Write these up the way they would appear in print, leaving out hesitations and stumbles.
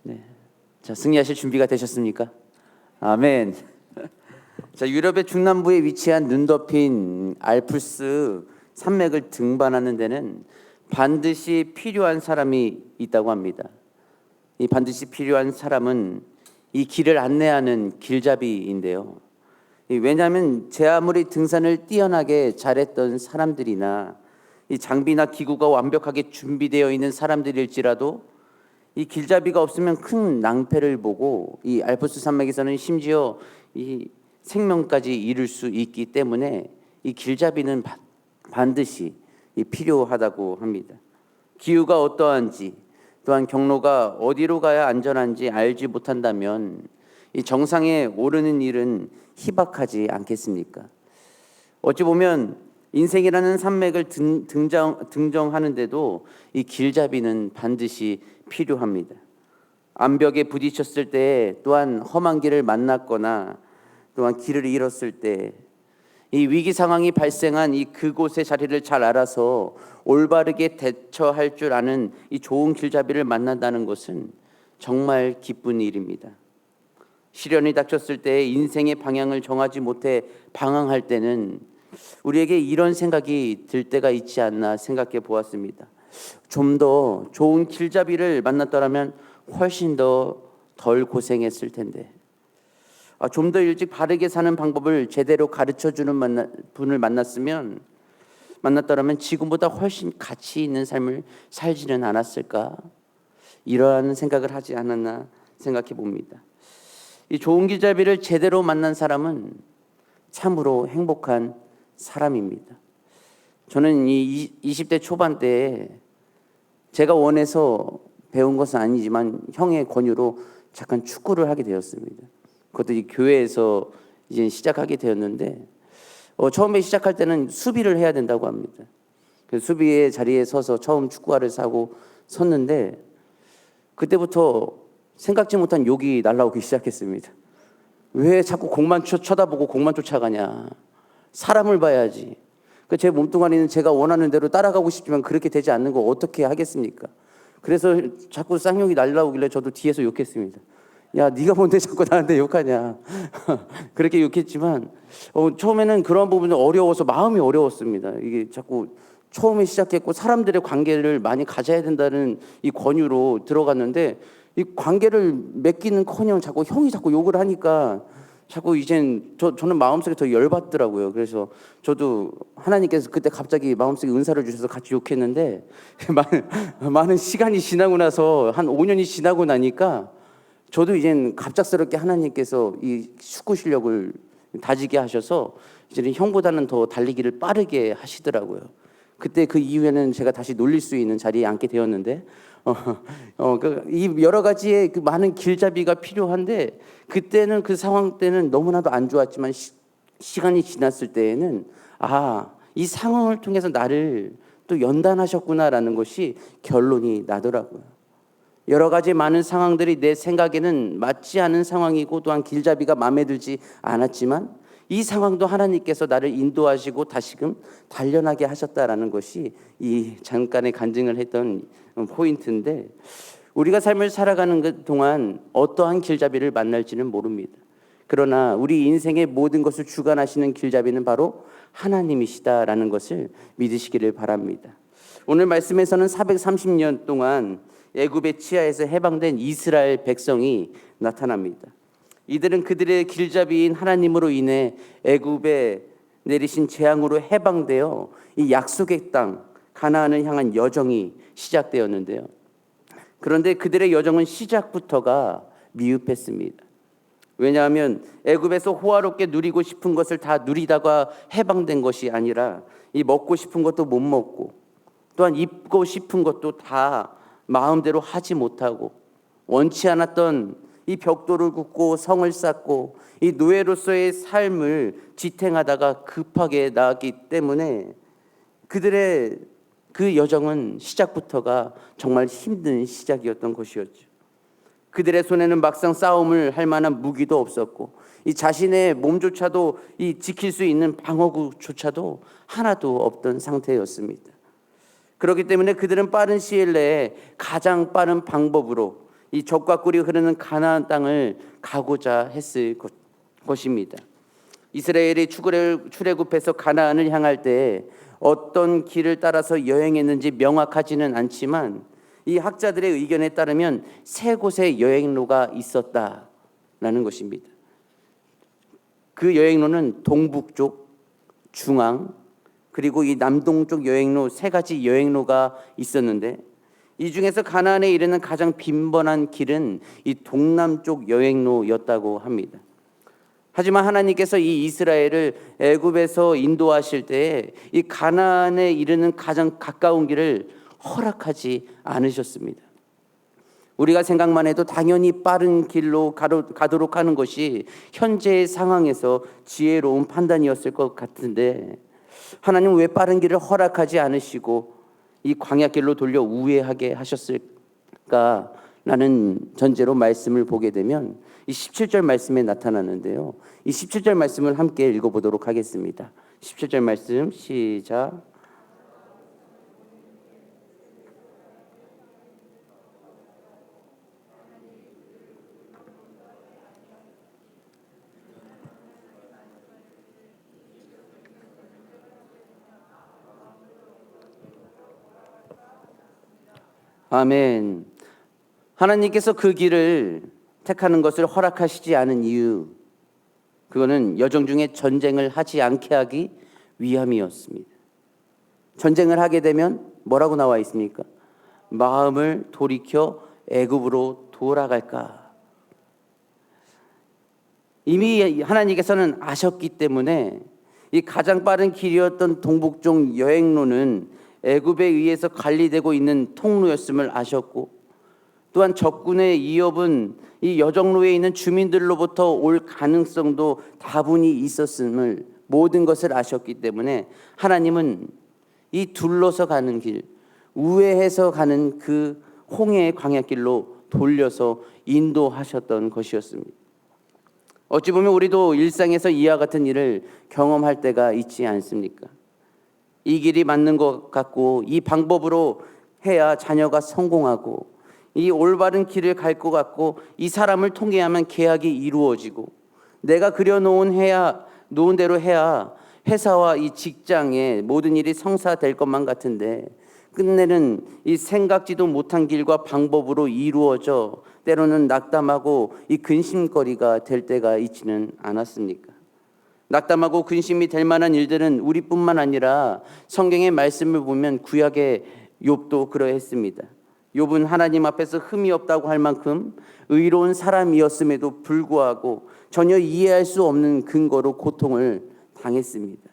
네. 자, 승리하실 준비가 되셨습니까? 아멘. 자, 유럽의 중남부에 위치한 눈 덮인 알프스 산맥을 등반하는 데는 반드시 필요한 사람이 있다고 합니다. 이 반드시 필요한 사람은 이 길을 안내하는 길잡이인데요. 왜냐하면 제 아무리 등산을 뛰어나게 잘했던 사람들이나 이 장비나 기구가 완벽하게 준비되어 있는 사람들일지라도 이 길잡이가 없으면 큰 낭패를 보고 이 알프스 산맥에서는 심지어 이 생명까지 잃을 수 있기 때문에 이 길잡이는 반드시 필요하다고 합니다. 기후가 어떠한지 또한 경로가 어디로 가야 안전한지 알지 못한다면 이 정상에 오르는 일은 희박하지 않겠습니까? 어찌 보면 인생이라는 산맥을 등정하는데도 이 길잡이는 반드시 필요합니다. 암벽에 부딪혔을 때 또한 험한 길을 만났거나 또한 길을 잃었을 때 이 위기 상황이 발생한 이 그곳의 자리를 잘 알아서 올바르게 대처할 줄 아는 이 좋은 길잡이를 만난다는 것은 정말 기쁜 일입니다. 시련이 닥쳤을 때 인생의 방향을 정하지 못해 방황할 때는 우리에게 이런 생각이 들 때가 있지 않나 생각해 보았습니다. 좀 더 좋은 길잡이를 만났더라면 훨씬 더 덜 고생했을 텐데, 좀 더 일찍 바르게 사는 방법을 제대로 가르쳐주는 분을 만났더라면 지금보다 훨씬 가치 있는 삶을 살지는 않았을까, 이러한 생각을 하지 않았나 생각해 봅니다. 이 좋은 길잡이를 제대로 만난 사람은 참으로 행복한 사람입니다. 저는 이 20대 초반 때 제가 원해서 배운 것은 아니지만 형의 권유로 잠깐 축구를 하게 되었습니다. 그것도 이 교회에서 이제 시작하게 되었는데 처음에 시작할 때는 수비를 해야 된다고 합니다. 그 수비의 자리에 서서 처음 축구화를 사고 섰는데 그때부터 생각지 못한 욕이 날라오기 시작했습니다. 왜 자꾸 공만 쳐다보고 공만 쫓아가냐. 사람을 봐야지. 제 몸뚱아리는 제가 원하는 대로 따라가고 싶지만 그렇게 되지 않는 거 어떻게 하겠습니까? 그래서 자꾸 쌍욕이 날라오길래 저도 뒤에서 욕했습니다. 야, 네가 뭔데 자꾸 나한테 욕하냐. 그렇게 욕했지만 처음에는 그런 부분은 어려워서 마음이 어려웠습니다. 이게 자꾸 처음에 시작했고 사람들의 관계를 많이 가져야 된다는 이 권유로 들어갔는데 이 관계를 맺기는커녕 형이 자꾸 욕을 하니까 자꾸 이젠 저는 마음속에 더 열받더라고요. 그래서 저도 하나님께서 그때 갑자기 마음속에 은사를 주셔서 같이 욕했는데 많은 시간이 지나고 나서 한 5년이 지나고 나니까 저도 이젠 갑작스럽게 하나님께서 이 축구 실력을 다지게 하셔서 이제는 형보다는 더 달리기를 빠르게 하시더라고요. 그때 그 이후에는 제가 다시 놀릴 수 있는 자리에 앉게 되었는데 이 여러 가지의 그 많은 길잡이가 필요한데 그때는 그 상황 때는 너무나도 안 좋았지만 시간이 지났을 때에는 이 상황을 통해서 나를 또 연단하셨구나라는 것이 결론이 나더라고요. 여러 가지 많은 상황들이 내 생각에는 맞지 않은 상황이고 또한 길잡이가 마음에 들지 않았지만 이 상황도 하나님께서 나를 인도하시고 다시금 단련하게 하셨다라는 것이 이 잠깐의 간증을 했던 포인트인데 우리가 삶을 살아가는 동안 어떠한 길잡이를 만날지는 모릅니다. 그러나 우리 인생의 모든 것을 주관하시는 길잡이는 바로 하나님이시다라는 것을 믿으시기를 바랍니다. 오늘 말씀에서는 430년 동안 애굽의 치하에서 해방된 이스라엘 백성이 나타납니다. 이들은 그들의 길잡이인 하나님으로 인해 애굽에 내리신 재앙으로 해방되어 이 약속의 땅 가나안을 향한 여정이 시작되었는데요. 그런데 그들의 여정은 시작부터가 미흡했습니다. 왜냐하면 애굽에서 호화롭게 누리고 싶은 것을 다 누리다가 해방된 것이 아니라 이 먹고 싶은 것도 못 먹고 또한 입고 싶은 것도 다 마음대로 하지 못하고 원치 않았던 이 벽돌을 굽고 성을 쌓고 이 노예로서의 삶을 지탱하다가 급하게 나왔기 때문에 그들의 그 여정은 시작부터가 정말 힘든 시작이었던 것이었죠. 그들의 손에는 막상 싸움을 할 만한 무기도 없었고 이 자신의 몸조차도 이 지킬 수 있는 방어구조차도 하나도 없던 상태였습니다. 그렇기 때문에 그들은 빠른 시일 내에 가장 빠른 방법으로 이 젖과 꿀이 흐르는 가나안 땅을 가고자 했을 것입니다. 이스라엘이 출애굽해서 가나안을 향할 때 어떤 길을 따라서 여행했는지 명확하지는 않지만 이 학자들의 의견에 따르면 세 곳의 여행로가 있었다라는 것입니다. 그 여행로는 동북쪽, 중앙, 그리고 이 남동쪽 여행로 세 가지 여행로가 있었는데 이 중에서 가나안에 이르는 가장 빈번한 길은 이 동남쪽 여행로였다고 합니다. 하지만 하나님께서 이 이스라엘을 애굽에서 인도하실 때에 이 가나안에 이르는 가장 가까운 길을 허락하지 않으셨습니다. 우리가 생각만 해도 당연히 빠른 길로 가도록 하는 것이 현재의 상황에서 지혜로운 판단이었을 것 같은데 하나님은 왜 빠른 길을 허락하지 않으시고 이 광야길로 돌려 우회하게 하셨을까라는 전제로 말씀을 보게 되면 이 17절 말씀에 나타나는데요. 이 17절 말씀을 함께 읽어보도록 하겠습니다. 17절 말씀 시작. 아멘. 하나님께서 그 길을 택하는 것을 허락하시지 않은 이유, 그거는 여정 중에 전쟁을 하지 않게 하기 위함이었습니다. 전쟁을 하게 되면 뭐라고 나와 있습니까? 마음을 돌이켜 애굽으로 돌아갈까. 이미 하나님께서는 아셨기 때문에 이 가장 빠른 길이었던 동북쪽 여행로는 애굽에 의해서 관리되고 있는 통로였음을 아셨고, 또한 적군의 위협은 이 여정로에 있는 주민들로부터 올 가능성도 다분히 있었음을 모든 것을 아셨기 때문에 하나님은 이 둘러서 가는 길, 우회해서 가는 그 홍해의 광야길로 돌려서 인도하셨던 것이었습니다. 어찌 보면 우리도 일상에서 이와 같은 일을 경험할 때가 있지 않습니까? 이 길이 맞는 것 같고 이 방법으로 해야 자녀가 성공하고 이 올바른 길을 갈 것 같고 이 사람을 통해야만 계약이 이루어지고 내가 그려놓은 놓은 대로 해야 회사와 이 직장에 모든 일이 성사될 것만 같은데 끝내는 이 생각지도 못한 길과 방법으로 이루어져 때로는 낙담하고 이 근심거리가 될 때가 있지는 않았습니까? 낙담하고 근심이 될 만한 일들은 우리뿐만 아니라 성경의 말씀을 보면 구약의 욥도 그러했습니다. 욥은 하나님 앞에서 흠이 없다고 할 만큼 의로운 사람이었음에도 불구하고 전혀 이해할 수 없는 근거로 고통을 당했습니다.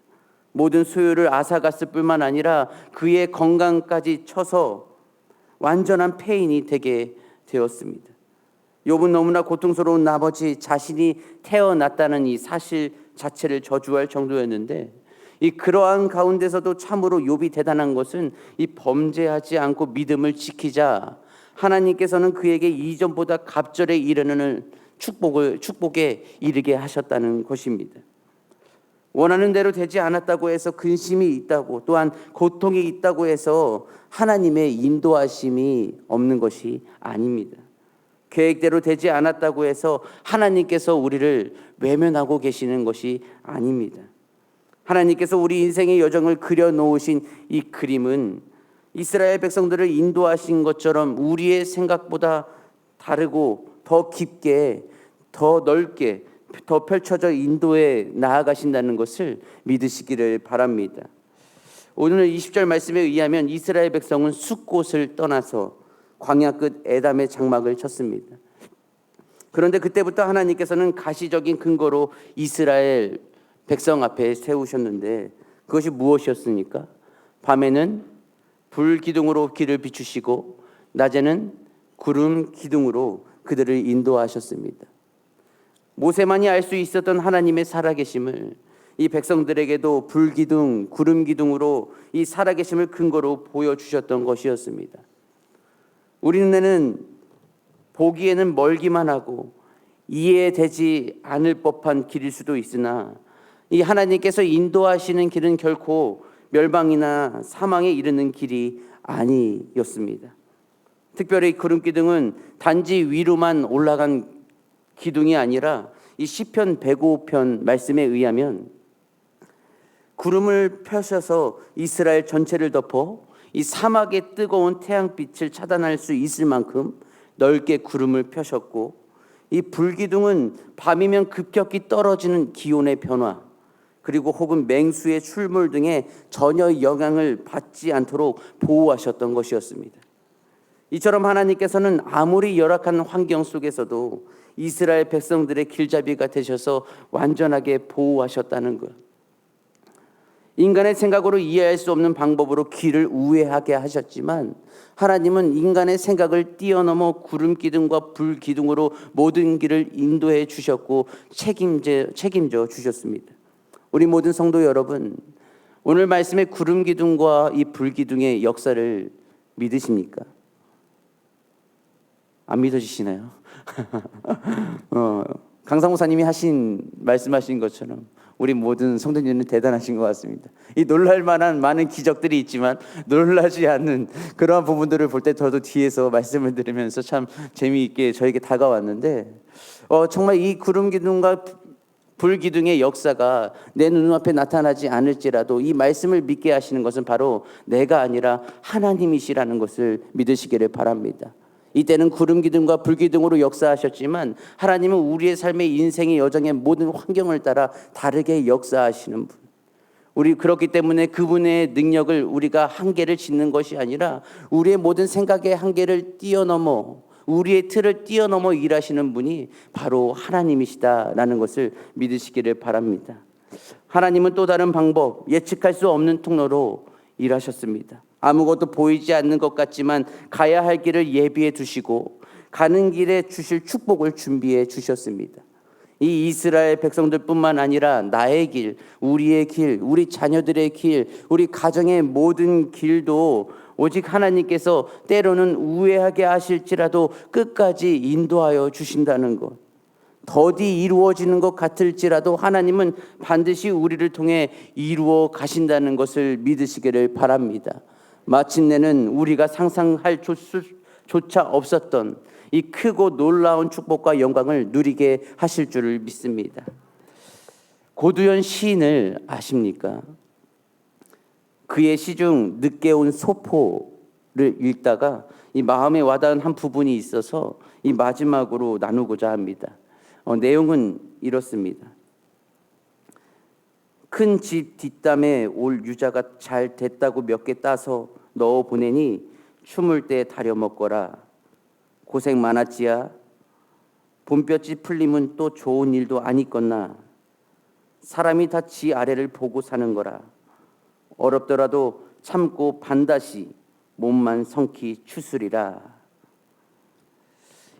모든 소유를 앗아갔을 뿐만 아니라 그의 건강까지 쳐서 완전한 폐인이 되게 되었습니다. 욥은 너무나 고통스러운 나머지 자신이 태어났다는 이 사실 자체를 저주할 정도였는데 이 그러한 가운데서도 참으로 욥이 대단한 것은 이 범죄하지 않고 믿음을 지키자 하나님께서는 그에게 이전보다 갑절에 이르는 축복에 이르게 하셨다는 것입니다. 원하는 대로 되지 않았다고 해서 근심이 있다고 또한 고통이 있다고 해서 하나님의 인도하심이 없는 것이 아닙니다. 계획대로 되지 않았다고 해서 하나님께서 우리를 외면하고 계시는 것이 아닙니다. 하나님께서 우리 인생의 여정을 그려놓으신 이 그림은 이스라엘 백성들을 인도하신 것처럼 우리의 생각보다 다르고 더 깊게 더 넓게 더 펼쳐져 인도에 나아가신다는 것을 믿으시기를 바랍니다. 오늘 20절 말씀에 의하면 이스라엘 백성은 숫곳을 떠나서 광야 끝 에담의 장막을 쳤습니다. 그런데 그때부터 하나님께서는 가시적인 근거로 이스라엘 백성 앞에 세우셨는데 그것이 무엇이었습니까? 밤에는 불 기둥으로 길을 비추시고 낮에는 구름 기둥으로 그들을 인도하셨습니다. 모세만이 알 수 있었던 하나님의 살아계심을 이 백성들에게도 불 기둥, 구름 기둥으로 이 살아계심을 근거로 보여주셨던 것이었습니다. 우리 눈에는 보기에는 멀기만 하고 이해되지 않을 법한 길일 수도 있으나 이 하나님께서 인도하시는 길은 결코 멸망이나 사망에 이르는 길이 아니었습니다. 특별히 구름 기둥은 단지 위로만 올라간 기둥이 아니라 이 시편 105편 말씀에 의하면 구름을 펴셔서 이스라엘 전체를 덮어 이 사막의 뜨거운 태양빛을 차단할 수 있을 만큼 넓게 구름을 펴셨고, 이 불기둥은 밤이면 급격히 떨어지는 기온의 변화, 그리고 혹은 맹수의 출몰 등에 전혀 영향을 받지 않도록 보호하셨던 것이었습니다. 이처럼 하나님께서는 아무리 열악한 환경 속에서도 이스라엘 백성들의 길잡이가 되셔서 완전하게 보호하셨다는 것. 인간의 생각으로 이해할 수 없는 방법으로 길을 우회하게 하셨지만, 하나님은 인간의 생각을 뛰어넘어 구름 기둥과 불 기둥으로 모든 길을 인도해 주셨고 책임져 주셨습니다. 우리 모든 성도 여러분, 오늘 말씀의 구름 기둥과 이 불 기둥의 역사를 믿으십니까? 안 믿어지시나요? 강상무사님이 말씀하신 것처럼 우리 모든 성도님은 대단하신 것 같습니다. 이 놀랄 만한 많은 기적들이 있지만 놀라지 않는 그러한 부분들을 볼 때 저도 뒤에서 말씀을 들으면서 참 재미있게 저에게 다가왔는데, 정말 이 구름 기둥과 불 기둥의 역사가 내 눈앞에 나타나지 않을지라도 이 말씀을 믿게 하시는 것은 바로 내가 아니라 하나님이시라는 것을 믿으시기를 바랍니다. 이때는 구름 기둥과 불 기둥으로 역사하셨지만 하나님은 우리의 삶의 인생의 여정의 모든 환경을 따라 다르게 역사하시는 분. 우리 그렇기 때문에 그분의 능력을 우리가 한계를 짓는 것이 아니라 우리의 모든 생각의 한계를 뛰어넘어, 우리의 틀을 뛰어넘어 일하시는 분이 바로 하나님이시다라는 것을 믿으시기를 바랍니다. 하나님은 또 다른 방법, 예측할 수 없는 통로로 일하셨습니다. 아무것도 보이지 않는 것 같지만 가야 할 길을 예비해 두시고 가는 길에 주실 축복을 준비해 주셨습니다. 이 이스라엘 백성들뿐만 아니라 나의 길, 우리의 길, 우리 자녀들의 길, 우리 가정의 모든 길도 오직 하나님께서 때로는 우회하게 하실지라도 끝까지 인도하여 주신다는 것. 더디 이루어지는 것 같을지라도 하나님은 반드시 우리를 통해 이루어 가신다는 것을 믿으시기를 바랍니다. 마침내는 우리가 상상할 조차 없었던 이 크고 놀라운 축복과 영광을 누리게 하실 줄을 믿습니다. 고두현 시인을 아십니까? 그의 시 중 늦게 온 소포를 읽다가 이 마음에 와닿은 한 부분이 있어서 이 마지막으로 나누고자 합니다. 내용은 이렇습니다. 큰 집 뒷담에 올 유자가 잘 됐다고 몇 개 따서 넣어 보내니 추물 때 다려 먹거라. 고생 많았지야. 봄볕이 풀리면 또 좋은 일도 아니겠나. 사람이 다 지 아래를 보고 사는 거라. 어렵더라도 참고 반드시 몸만 성키 추스리라.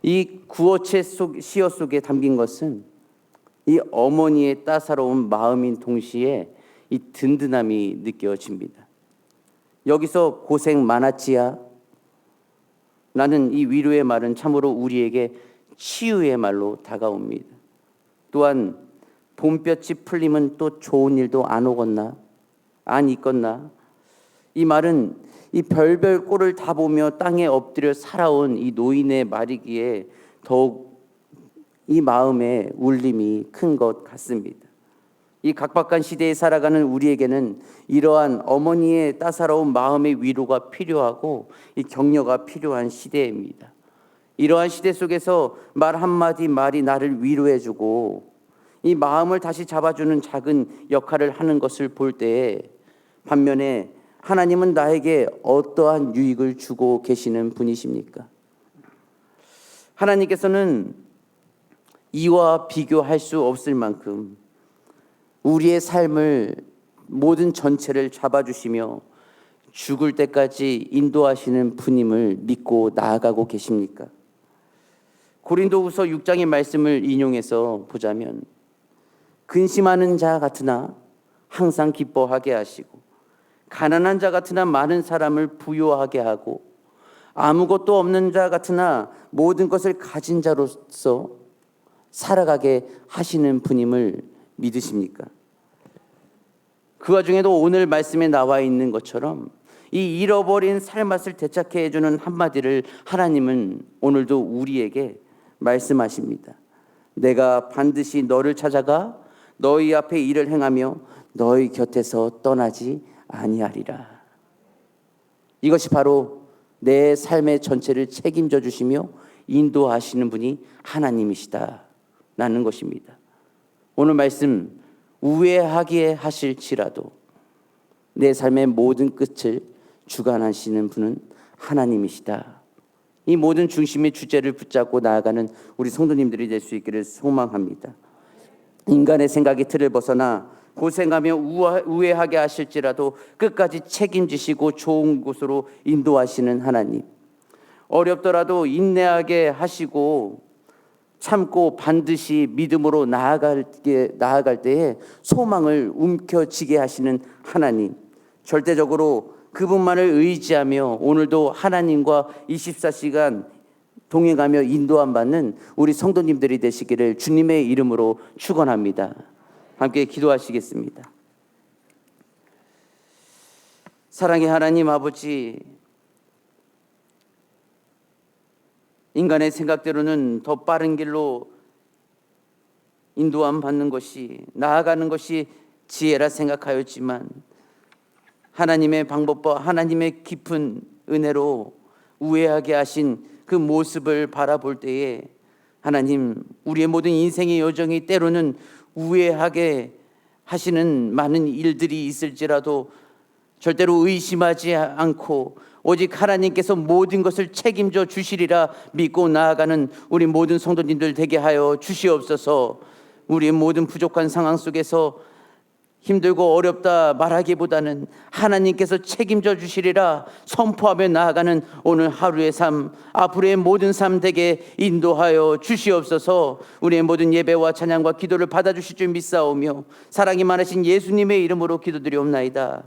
이 구어체 시어 속에 담긴 것은 이 어머니의 따사로운 마음인 동시에 이 든든함이 느껴집니다. 여기서 고생 많았지야 라는 이 위로의 말은 참으로 우리에게 치유의 말로 다가옵니다. 또한 봄볕이 풀리면 또 좋은 일도 안 오겠나? 안 있겠나? 이 말은 이 별별 꼴을 다 보며 땅에 엎드려 살아온 이 노인의 말이기에 더욱 이 마음의 울림이 큰 것 같습니다. 이 각박한 시대에 살아가는 우리에게는 이러한 어머니의 따사로운 마음의 위로가 필요하고 이 격려가 필요한 시대입니다. 이러한 시대 속에서 말 한마디 말이 나를 위로해주고 이 마음을 다시 잡아주는 작은 역할을 하는 것을 볼 때에 반면에 하나님은 나에게 어떠한 유익을 주고 계시는 분이십니까? 하나님께서는 이와 비교할 수 없을 만큼 우리의 삶을 모든 전체를 잡아주시며 죽을 때까지 인도하시는 분임을 믿고 나아가고 계십니까? 고린도후서 6장의 말씀을 인용해서 보자면 근심하는 자 같으나 항상 기뻐하게 하시고 가난한 자 같으나 많은 사람을 부요하게 하고 아무것도 없는 자 같으나 모든 것을 가진 자로서 살아가게 하시는 분임을 믿으십니까? 그 와중에도 오늘 말씀에 나와 있는 것처럼 이 잃어버린 살맛을 되찾게 해주는 한마디를 하나님은 오늘도 우리에게 말씀하십니다. 내가 반드시 너를 찾아가 너희 앞에 일을 행하며 너희 곁에서 떠나지 아니하리라. 이것이 바로 내 삶의 전체를 책임져 주시며 인도하시는 분이 하나님이시다라는 것입니다. 오늘 말씀 우회하게 하실지라도 내 삶의 모든 끝을 주관하시는 분은 하나님이시다. 이 모든 중심의 주제를 붙잡고 나아가는 우리 성도님들이 될 수 있기를 소망합니다. 인간의 생각이 틀을 벗어나 고생하며 우회하게 하실지라도 끝까지 책임지시고 좋은 곳으로 인도하시는 하나님. 어렵더라도 인내하게 하시고 참고 반드시 믿음으로 나아갈 때에 소망을 움켜쥐게 하시는 하나님. 절대적으로 그분만을 의지하며 오늘도 하나님과 24시간 동행하며 인도함 받는 우리 성도님들이 되시기를 주님의 이름으로 축원합니다. 함께 기도하시겠습니다. 사랑의 하나님 아버지, 인간의 생각대로는 더 빠른 길로 인도함 받는 것이, 나아가는 것이 지혜라 생각하였지만 하나님의 방법과 하나님의 깊은 은혜로 우회하게 하신 그 모습을 바라볼 때에 하나님, 우리의 모든 인생의 여정이 때로는 우회하게 하시는 많은 일들이 있을지라도 절대로 의심하지 않고 오직 하나님께서 모든 것을 책임져 주시리라 믿고 나아가는 우리 모든 성도님들 되게 하여 주시옵소서. 우리의 모든 부족한 상황 속에서 힘들고 어렵다 말하기보다는 하나님께서 책임져 주시리라 선포하며 나아가는 오늘 하루의 삶, 앞으로의 모든 삶 되게 인도하여 주시옵소서. 우리의 모든 예배와 찬양과 기도를 받아주실 줄 믿사오며 사랑이 많으신 예수님의 이름으로 기도드리옵나이다.